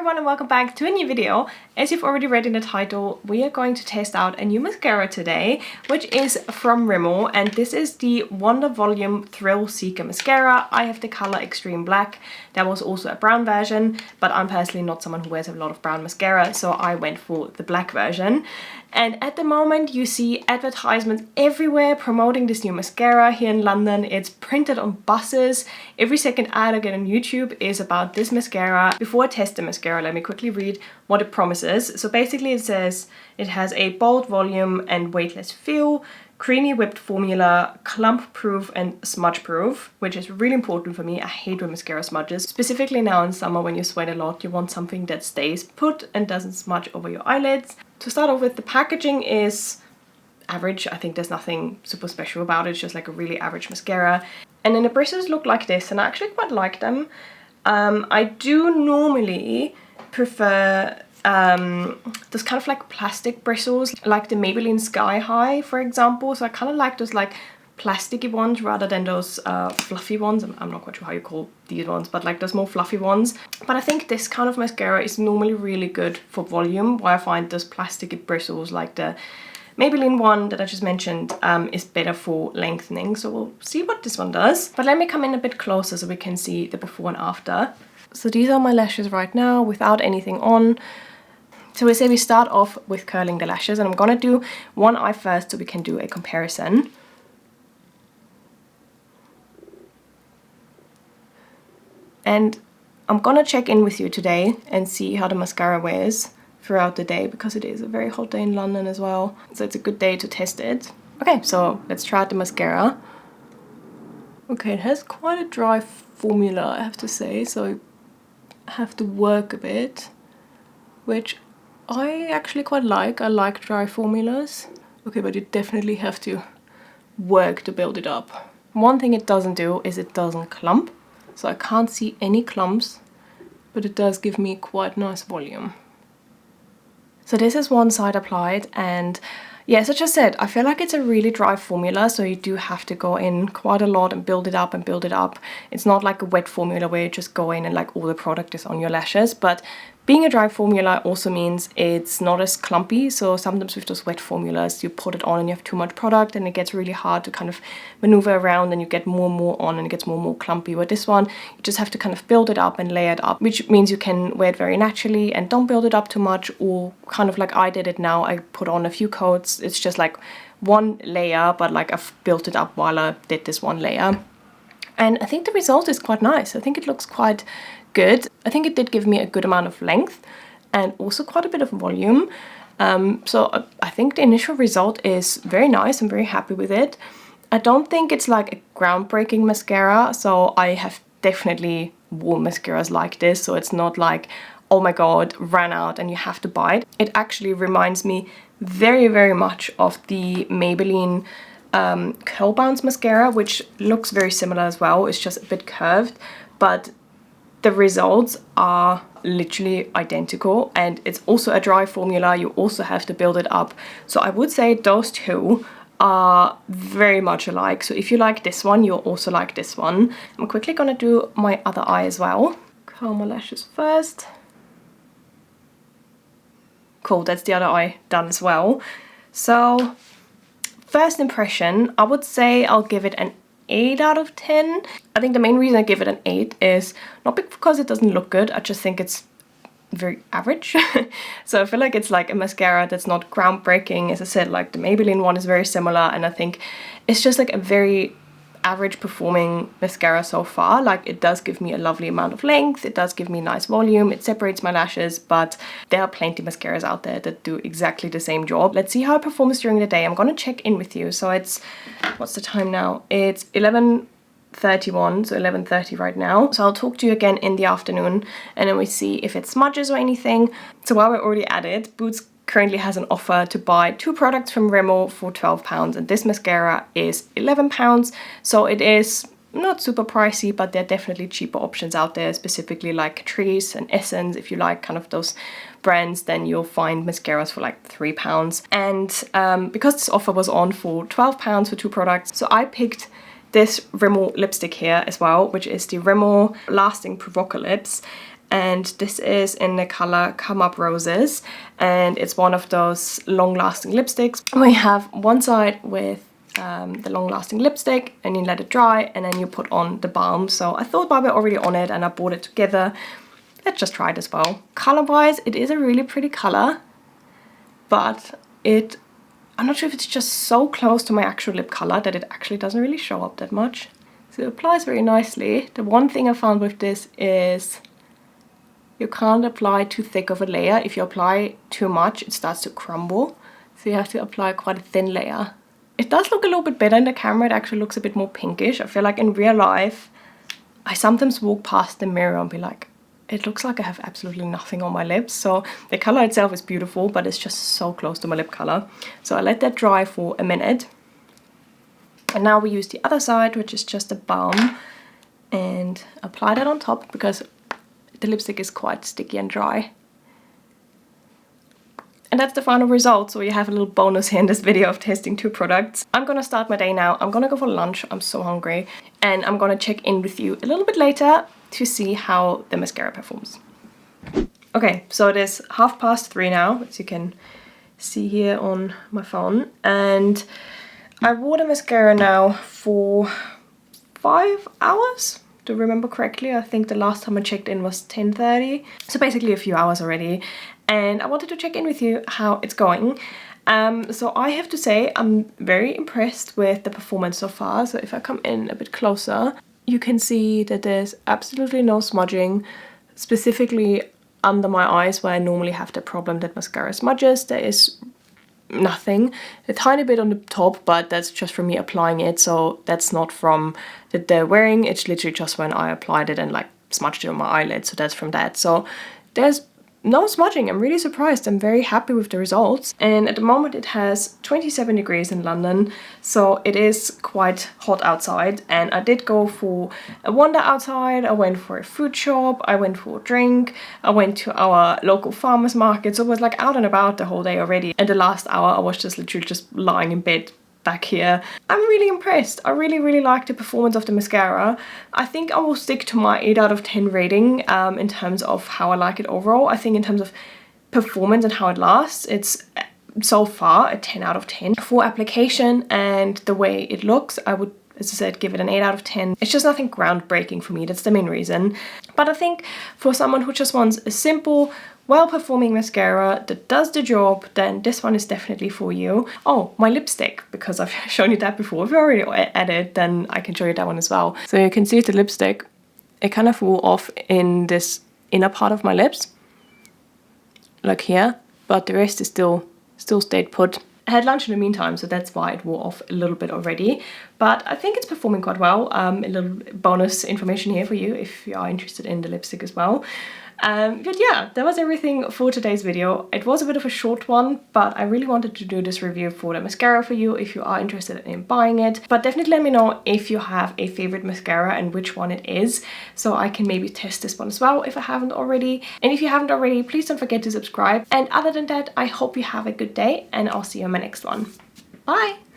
everyone and welcome back to a new video. As you've already read in the title, we are going to test out a new mascara today, which is from Rimmel, and this is the Wonder Volume Thrill Seeker mascara. I have the color Extreme Black. There was also a brown version, but I'm personally not someone who wears a lot of brown mascara, so I went for the black version. And at the moment you see advertisements everywhere promoting this new mascara here in London. It's printed on buses. Every second ad I get on YouTube is about this mascara. Before I test the mascara, let me quickly read what it promises. So basically it says it has a bold volume and weightless feel, creamy whipped formula, clump proof and smudge proof, which is really important for me. I hate when mascara smudges. Specifically now in summer when you sweat a lot, you want something that stays put and doesn't smudge over your eyelids. To start off with, the packaging is average. I think there's nothing super special about it. It's just like a really average mascara. And then the bristles look like this, and I actually quite like them. I do normally prefer those kind of like plastic bristles, like the Maybelline Sky High, for example. So I kind of like those like plasticky ones rather than those fluffy ones. I'm not quite sure how you call these ones, but like those more fluffy ones. But I think this kind of mascara is normally really good for volume, while I find those plasticky bristles like the Maybelline one that I just mentioned is better for lengthening. So we'll see what this one does. But let me come in a bit closer so we can see the before and after. So these are my lashes right now without anything on. So we say we start off with curling the lashes, and I'm gonna do one eye first so we can do a comparison. And I'm gonna check in with you today and see how the mascara wears throughout the day, because it is a very hot day in London as well. So it's a good day to test it. Okay, so let's try out the mascara. Okay, it has quite a dry formula, I have to say, so I have to work a bit, which I actually quite like. I like dry formulas. Okay, but you definitely have to work to build it up. One thing it doesn't do is it doesn't clump. So I can't see any clumps, but it does give me quite nice volume. So this is one side applied, and yeah, as I just said, I feel like it's a really dry formula, so you do have to go in quite a lot and build it up and build it up. It's not like a wet formula where you just go in and like all the product is on your lashes, but being a dry formula also means it's not as clumpy. So sometimes with those wet formulas, you put it on and you have too much product and it gets really hard to kind of maneuver around, and you get more and more on and it gets more and more clumpy. With this one, you just have to kind of build it up and layer it up, which means you can wear it very naturally and don't build it up too much, or kind of like I did it now. I put on a few coats. It's just like one layer, but like I've built it up while I did this one layer. And I think the result is quite nice. I think it looks quite good. I think it did give me a good amount of length and also quite a bit of volume. So I think the initial result is very nice. I'm very happy with it. I don't think it's like a groundbreaking mascara. So I have definitely worn mascaras like this. So it's not like, oh my god, ran out and you have to buy it. It actually reminds me very, very much of the Maybelline Curl Bounce mascara, which looks very similar as well. It's just a bit curved, but the results are literally identical, and it's also a dry formula. You also have to build it up. So I would say those two are very much alike. So if you like this one, you'll also like this one. I'm quickly gonna do my other eye as well. Curl my lashes first. Cool, that's the other eye done as well. So first impression, I would say I'll give it an 8 out of 10. I think the main reason I give it an 8 is not because it doesn't look good. I just think it's very average. So I feel like it's like a mascara that's not groundbreaking. As I said, like the Maybelline one is very similar, and I think it's just like a very average performing mascara so far. Like it does give me a lovely amount of length, it does give me nice volume, it separates my lashes, but there are plenty of mascaras out there that do exactly the same job. Let's see how it performs during the day. I'm gonna check in with you. So it's, what's the time now? It's 11:31, so 11:30 right now. So I'll talk to you again in the afternoon, and then we see if it smudges or anything. So while we're already at it, Boots currently has an offer to buy 2 products from Rimmel for £12, and this mascara is £11. So it is not super pricey, but there are definitely cheaper options out there, specifically like Catrice and Essence. If you like kind of those brands, then you'll find mascaras for like £3. And because this offer was on for £12 for 2 products, so I picked this Rimmel lipstick here as well, which is the Rimmel Lasting Provoca Lips. and this is in the color Come Up Roses, and it's one of those long-lasting lipsticks. We have one side with the long-lasting lipstick, and you let it dry, and then you put on the balm. So I thought while we're already on it and I bought it together, let's just try it as well. Color-wise, it is a really pretty color, but I'm not sure if it's just so close to my actual lip color that it actually doesn't really show up that much. So it applies very nicely. The one thing I found with this is you can't apply too thick of a layer. If you apply too much, it starts to crumble. So you have to apply quite a thin layer. It does look a little bit better in the camera. It actually looks a bit more pinkish. I feel like in real life, I sometimes walk past the mirror and be like, it looks like I have absolutely nothing on my lips. So the color itself is beautiful, but it's just so close to my lip color. So I let that dry for a minute. And now we use the other side, which is just a balm, and apply that on top because the lipstick is quite sticky and dry. And that's the final result. So you have a little bonus here in this video of testing 2 products. I'm gonna start my day now. I'm gonna go for lunch. I'm so hungry. And I'm gonna check in with you a little bit later to see how the mascara performs. Okay, so it is 3:30 now, as you can see here on my phone. And I wore the mascara now for 5 hours, to remember correctly. I think the last time I checked in was 10:30. So basically a few hours already. And I wanted to check in with you how it's going. So I have to say I'm very impressed with the performance so far. So if I come in a bit closer, you can see that there's absolutely no smudging, specifically under my eyes where I normally have the problem that mascara smudges. There is nothing. A tiny bit on the top, but that's just from me applying it. So that's not from that they're wearing. It's literally just when I applied it and like smudged it on my eyelid. So that's from that. So there's no smudging. I'm really surprised. I'm very happy with the results. And at the moment it has 27 degrees in London, so it is quite hot outside. And I did go for a wander outside. I went for a food shop. I went for a drink. I went to our local farmers market. So I was like out and about the whole day already. And the last hour I was just literally just lying in bed back here. I'm really impressed. I really like the performance of the mascara. I think I will stick to my 8 out of 10 rating in terms of how I like it overall. I think in terms of performance and how it lasts, it's so far a 10 out of 10. For application and the way it looks, I would, as I said, give it an 8 out of 10. It's just nothing groundbreaking for me. That's the main reason. But I think for someone who just wants a simple, well-performing mascara that does the job, then this one is definitely for you. Oh, my lipstick, because I've shown you that before. If you're already at it, then I can show you that one as well. So you can see the lipstick, it kind of wore off in this inner part of my lips, like here, but the rest is still stayed put. I had lunch in the meantime, so that's why it wore off a little bit already. But I think it's performing quite well. A little bonus information here for you if you are interested in the lipstick as well. But yeah, that was everything for today's video. It was a bit of a short one, but I really wanted to do this review for the mascara for you if you are interested in buying it. But definitely let me know if you have a favorite mascara and which one it is, so I can maybe test this one as well if I haven't already. And if you haven't already, please don't forget to subscribe. And other than that, I hope you have a good day, and I'll see you in my next one. Bye!